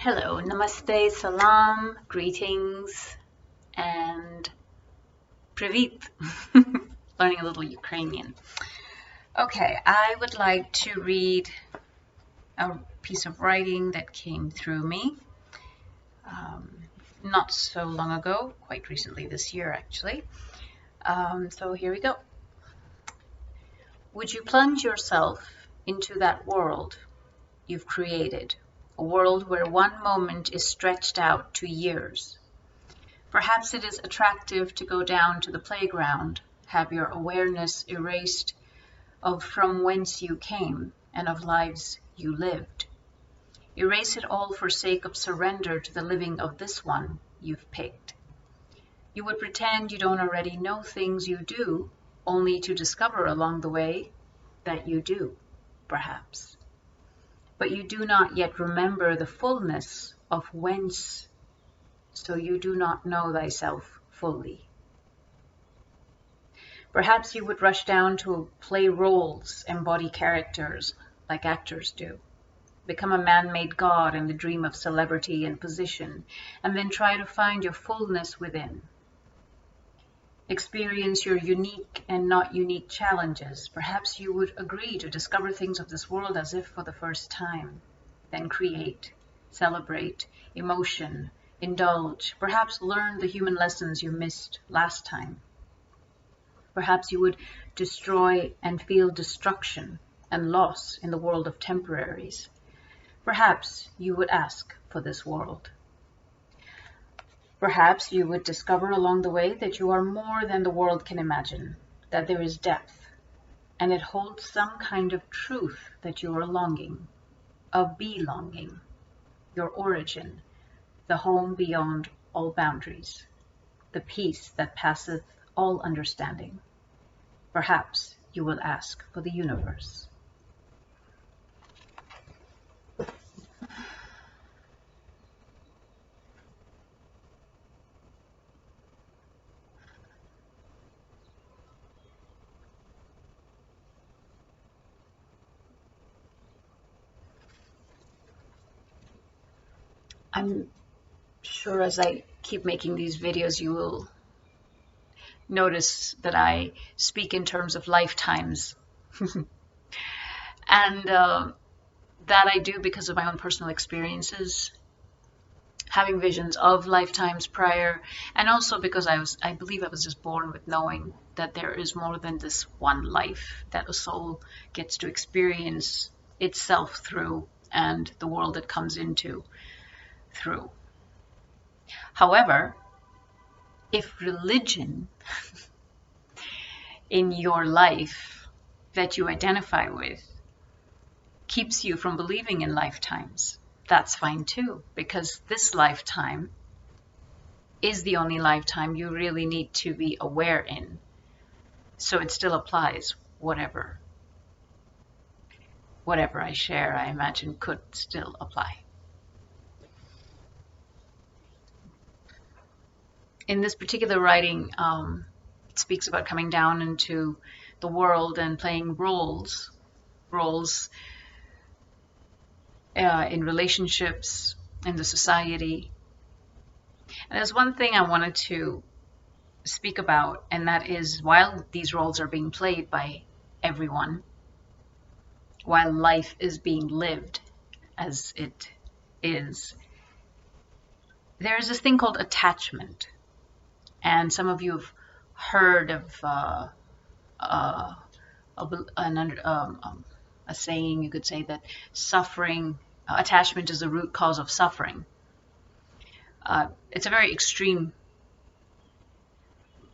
Hello, namaste, salam, greetings, and привет. Learning a little Ukrainian. Okay, I would like to read a piece of writing that came through me not so long ago, quite recently this year actually. So here we go. Would you plunge yourself into that world you've created, a world where one moment is stretched out to years? Perhaps it is attractive to go down to the playground, have your awareness erased of from whence you came and of lives you lived. Erase it all for sake of surrender to the living of this one you've picked. You would pretend you don't already know things you do, only to discover along the way that you do, perhaps. But you do not yet remember the fullness of whence, so you do not know thyself fully. Perhaps you would rush down to play roles, embody characters like actors do, become a man-made god in the dream of celebrity and position, and then try to find your fullness within. Experience your unique and not unique challenges. Perhaps you would agree to discover things of this world as if for the first time, then create, celebrate, emotion, indulge, perhaps learn the human lessons you missed last time. Perhaps you would destroy and feel destruction and loss in the world of temporaries. Perhaps you would ask for this world. Perhaps you would discover along the way that you are more than the world can imagine, that there is depth, and it holds some kind of truth that you are longing, of belonging, your origin, the home beyond all boundaries, the peace that passeth all understanding. Perhaps you will ask for the universe. I'm sure as I keep making these videos, you will notice that I speak in terms of lifetimes. And that I do because of my own personal experiences, having visions of lifetimes prior, and also because I believe I was just born with knowing that there is more than this one life that a soul gets to experience itself through and the world it comes into through. However, if religion in your life that you identify with keeps you from believing in lifetimes, that's fine too, because this lifetime is the only lifetime you really need to be aware in. So it still applies, whatever I share, I imagine could still apply. In this particular writing, it speaks about coming down into the world and playing roles in relationships, in the society. And there's one thing I wanted to speak about, and that is while these roles are being played by everyone, while life is being lived as it is, there is this thing called attachment. And some of you have heard of a saying, you could say, that suffering, attachment is the root cause of suffering. It's a very extreme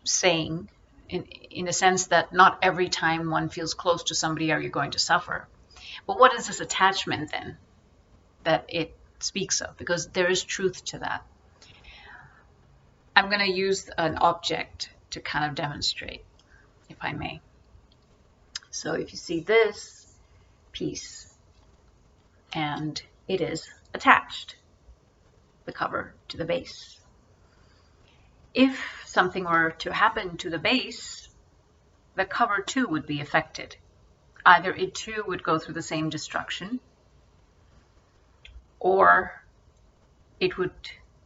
saying in a sense that not every time one feels close to somebody are you going to suffer. But what is this attachment then that it speaks of? Because there is truth to that. I'm going to use an object to kind of demonstrate, if I may. So if you see this piece, and it is attached, the cover to the base. If something were to happen to the base, the cover too would be affected. Either it too would go through the same destruction, or it would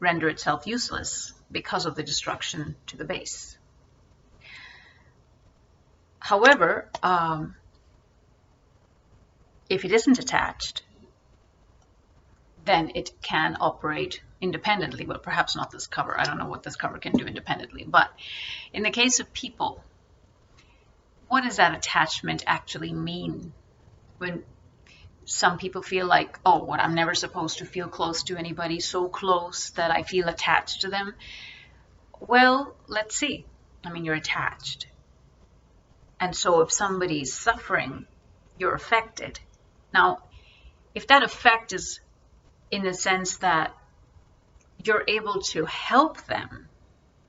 render itself useless because of the destruction to the base. However, if it isn't attached, then it can operate independently. Well, perhaps not this cover. I don't know what this cover can do independently. But in the case of people, what does that attachment actually mean? When some people feel like, oh, what, I'm never supposed to feel close to anybody, so close that I feel attached to them. Well, let's see. I mean, you're attached. And so if somebody's suffering, you're affected. Now, if that effect is in the sense that you're able to help them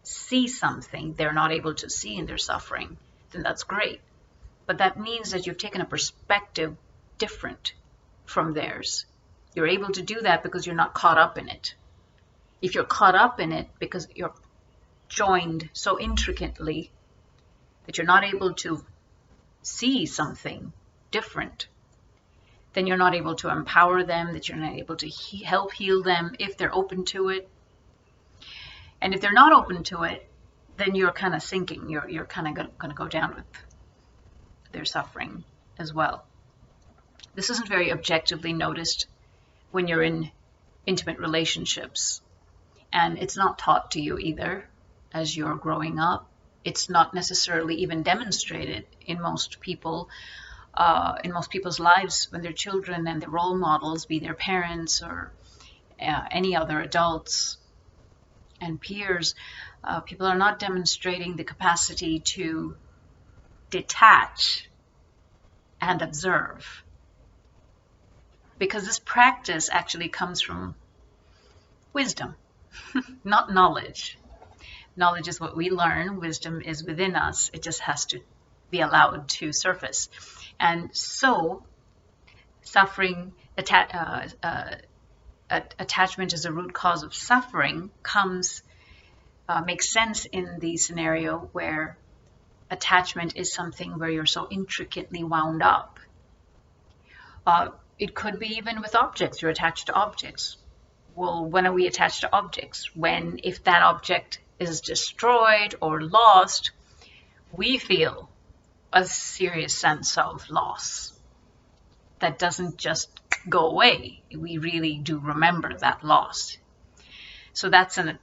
see something they're not able to see in their suffering, then that's great. But that means that you've taken a perspective different from theirs. You're able to do that because you're not caught up in it. If you're caught up in it because you're joined so intricately that you're not able to see something different, then you're not able to empower them, that you're not able to help heal them if they're open to it. And if they're not open to it, then you're kind of sinking. You're kind of going to go down with their suffering as well. This isn't very objectively noticed when you're in intimate relationships. And it's not taught to you either as you're growing up. It's not necessarily even demonstrated in most people, in most people's lives when they're children and their role models, be their parents or any other adults and peers. People are not demonstrating the capacity to detach and observe. Because this practice actually comes from wisdom, not knowledge. Knowledge is what we learn. Wisdom is within us. It just has to be allowed to surface. And so, suffering, attachment as a root cause of suffering makes sense in the scenario where attachment is something where you're so intricately wound up. It could be even with objects. You're attached to objects. Well, when are we attached to objects? When, if that object is destroyed or lost, we feel a serious sense of loss that doesn't just go away. We really do remember that loss. So that's an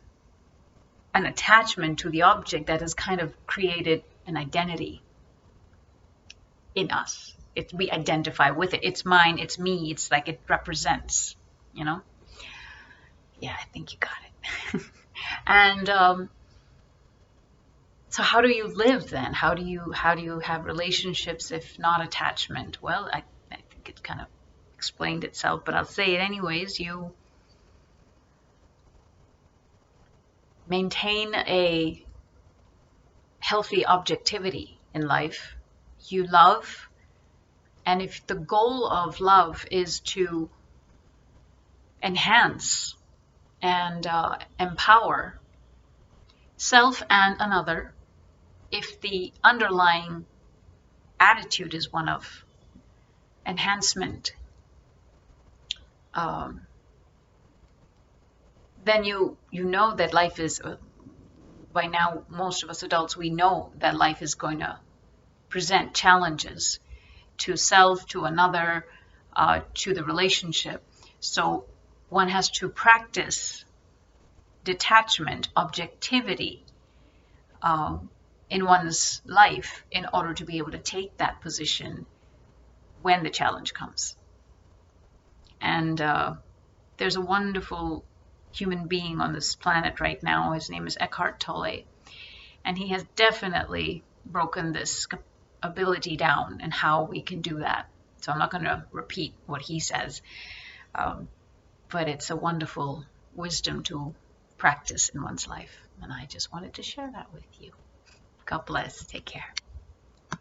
attachment to the object that has kind of created an identity in us. We identify with it. It's mine, it's me, it's like it represents, you know? Yeah, I think you got it. And so how do you live then? How do you have relationships if not attachment? Well, I think it kind of explained itself, but I'll say it anyways. You maintain a healthy objectivity in life. You love, and if the goal of love is to enhance and empower self and another, if the underlying attitude is one of enhancement, then you know that life is, by now most of us adults, we know that life is going to present challenges to self, to another, to the relationship. So one has to practice detachment, objectivity in one's life in order to be able to take that position when the challenge comes. And there's a wonderful human being on this planet right now. His name is Eckhart Tolle. And he has definitely broken this ability down and how we can do that. So I'm not going to repeat what he says. But it's a wonderful wisdom to practice in one's life. And I just wanted to share that with you. God bless. Take care.